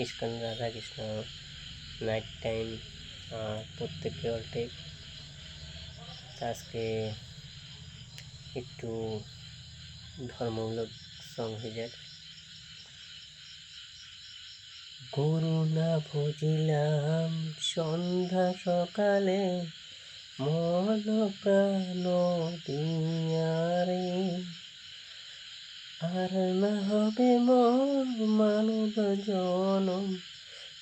ISKCON Radhakrishna night time প্রত্যেককে all type. আজকে একটু ধর্মমূলক সং হয়ে যাক। গুরু না ভজিলাম সন্ধ্যা সকালে, মন প্রাণ দিয়ারে, আর না হবে মানব জনম,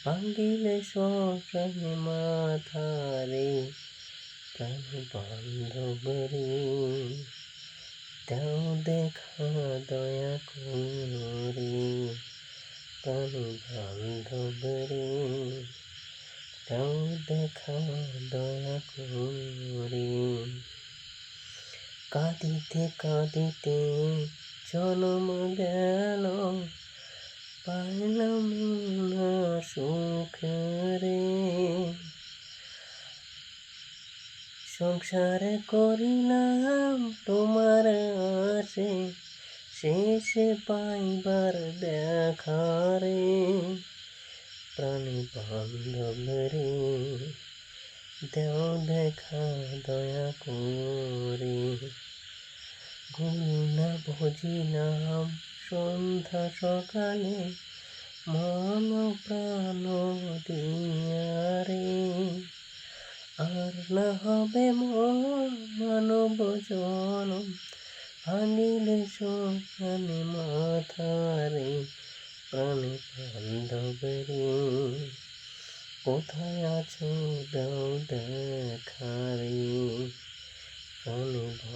ভাঙ্গিলে শ্মশানে মাথারে। প্রাণ বান্ধব রে, দাও দেখা দয়া করে, প্রাণ বান্ধব রে, দাও দেখা দয়া করে। কাঁদিতে কাঁদিতে জনম গেল, পাইলাম না সুখ রে। সংসারে করিলাম তোমার আশে, শেষে পাইবার দেখা রে। প্রাণ বান্ধব রে, দেও দেখা দয়া করে। গুরু না ভজিলাম সন্ধ্যা সকালে, মন প্রাণ দিয়ারে, আর না হবে মানব জনম, ভাঙিলে শ্মশানে মাথারে। প্রাণ বান্ধব রে, কোথায় আছো দাও দেখা রে। প্রাণ